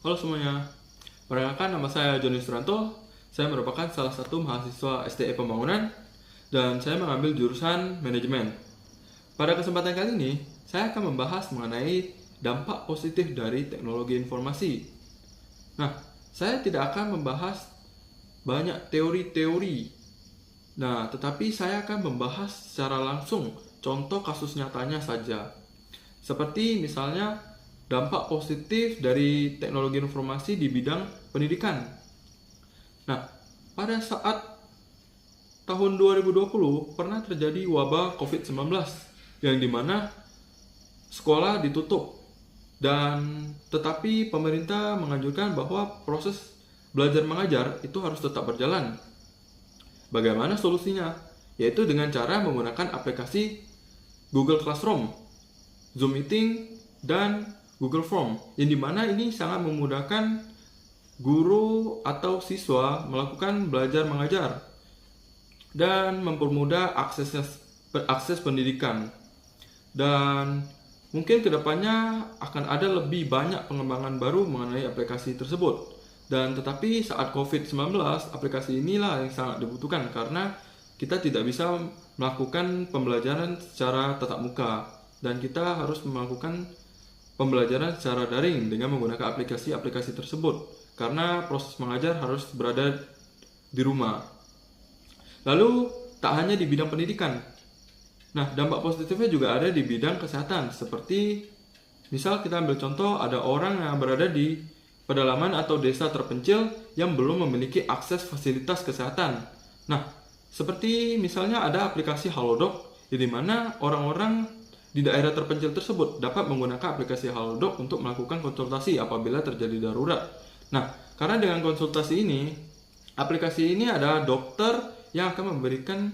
Halo semuanya, perkenalkan nama saya Joni Suranto. Saya merupakan salah satu mahasiswa STE Pembangunan dan saya mengambil jurusan manajemen. Pada kesempatan kali ini, saya akan membahas mengenai dampak positif dari teknologi informasi. Nah, saya tidak akan membahas banyak teori-teori. Nah, tetapi saya akan membahas secara langsung contoh kasus nyatanya saja. Seperti misalnya dampak positif dari teknologi informasi di bidang pendidikan. Nah, pada saat tahun 2020 pernah terjadi wabah COVID-19 yang dimana sekolah ditutup dan tetapi pemerintah menganjurkan bahwa proses belajar mengajar itu harus tetap berjalan. Bagaimana solusinya? Yaitu dengan cara menggunakan aplikasi Google Classroom, Zoom Meeting, dan Google Form, yang dimana ini sangat memudahkan guru atau siswa melakukan belajar mengajar dan mempermudah akses pendidikan. Dan mungkin kedepannya akan ada lebih banyak pengembangan baru mengenai aplikasi tersebut. Dan tetapi saat COVID-19, aplikasi inilah yang sangat dibutuhkan karena kita tidak bisa melakukan pembelajaran secara tatap muka dan kita harus melakukan pembelajaran secara daring dengan menggunakan aplikasi-aplikasi tersebut karena proses mengajar harus berada di rumah. Lalu tak hanya di bidang pendidikan. Nah, dampak positifnya juga ada di bidang kesehatan seperti misal kita ambil contoh ada orang yang berada di pedalaman atau desa terpencil yang belum memiliki akses fasilitas kesehatan. Nah, seperti misalnya ada aplikasi Halodoc di mana orang-orang di daerah terpencil tersebut dapat menggunakan aplikasi Halodoc untuk melakukan konsultasi apabila terjadi darurat. Nah, karena dengan konsultasi ini, aplikasi ini ada dokter yang akan memberikan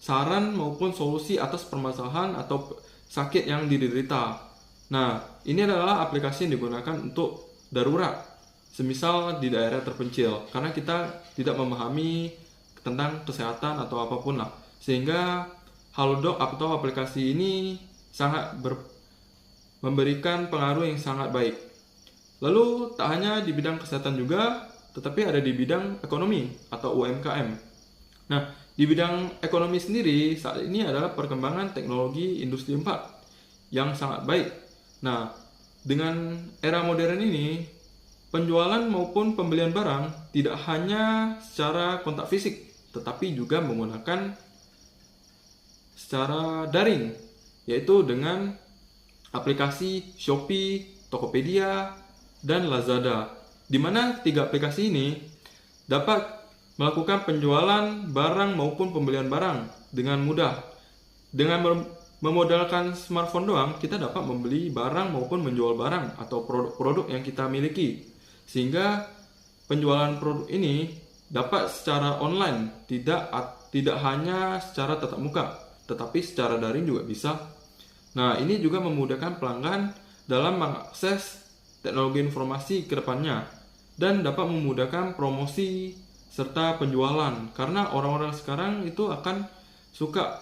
saran maupun solusi atas permasalahan atau sakit yang diderita. Nah, ini adalah aplikasi yang digunakan untuk darurat, semisal di daerah terpencil, karena kita tidak memahami tentang kesehatan atau apapun lah. Sehingga Halodoc atau aplikasi ini sangat memberikan pengaruh yang sangat baik. Lalu tak hanya di bidang kesehatan juga, tetapi ada di bidang ekonomi atau UMKM. Nah, di bidang ekonomi sendiri saat ini adalah perkembangan teknologi industri 4 yang sangat baik. Nah, dengan era modern ini, penjualan maupun pembelian barang tidak hanya secara kontak fisik, tetapi juga menggunakan secara daring, yaitu dengan aplikasi Shopee, Tokopedia, dan Lazada, di mana 3 aplikasi ini dapat melakukan penjualan barang maupun pembelian barang dengan mudah. Dengan memodalkan smartphone doang, kita dapat membeli barang maupun menjual barang atau produk-produk yang kita miliki. Sehingga penjualan produk ini dapat secara online, tidak hanya secara tatap muka, tetapi secara daring juga bisa. Nah, ini juga memudahkan pelanggan dalam mengakses teknologi informasi ke depannya dan dapat memudahkan promosi serta penjualan karena orang-orang sekarang itu akan suka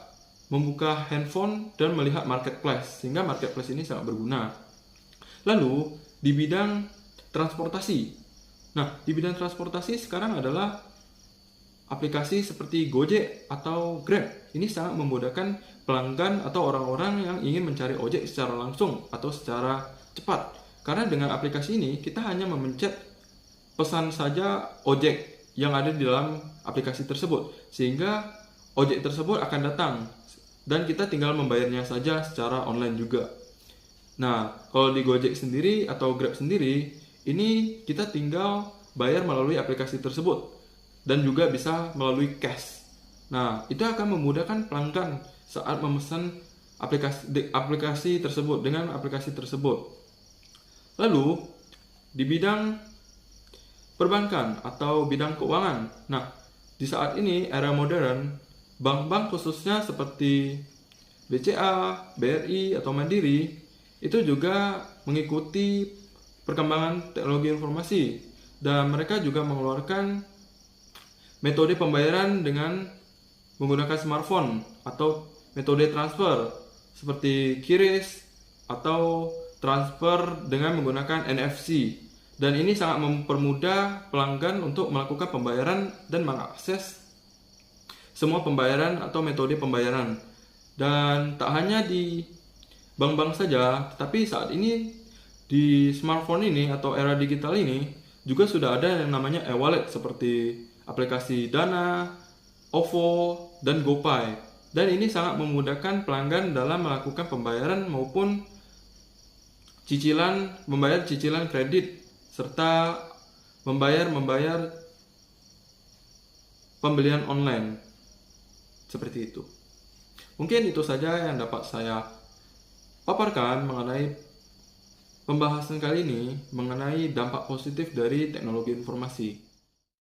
membuka handphone dan melihat marketplace, sehingga marketplace ini sangat berguna. Lalu, di bidang transportasi. Nah, di bidang transportasi sekarang adalah aplikasi seperti Gojek atau Grab. Ini sangat memudahkan pelanggan atau orang-orang yang ingin mencari ojek secara langsung atau secara cepat. Karena dengan aplikasi ini kita hanya memencet pesan saja ojek yang ada di dalam aplikasi tersebut, sehingga ojek tersebut akan datang dan kita tinggal membayarnya saja secara online juga. Nah, kalau di Gojek sendiri atau Grab sendiri, ini kita tinggal bayar melalui aplikasi tersebut dan juga bisa melalui cash. Nah, itu akan memudahkan pelanggan saat memesan aplikasi tersebut dengan aplikasi tersebut. Lalu, di bidang perbankan atau bidang keuangan. Nah, di saat ini era modern, bank-bank khususnya seperti BCA, BRI, atau Mandiri itu juga mengikuti perkembangan teknologi informasi dan mereka juga mengeluarkan metode pembayaran dengan menggunakan smartphone atau metode transfer seperti QRIS atau transfer dengan menggunakan NFC. Dan ini sangat mempermudah pelanggan untuk melakukan pembayaran dan mengakses semua pembayaran atau metode pembayaran. Dan tak hanya di bank-bank saja, tetapi saat ini di smartphone ini atau era digital ini juga sudah ada yang namanya e-wallet seperti aplikasi Dana, OVO, dan GoPay. Dan ini sangat memudahkan pelanggan dalam melakukan pembayaran maupun membayar cicilan kredit serta membayar pembelian online seperti itu. Mungkin itu saja yang dapat saya paparkan mengenai pembahasan kali ini mengenai dampak positif dari teknologi informasi.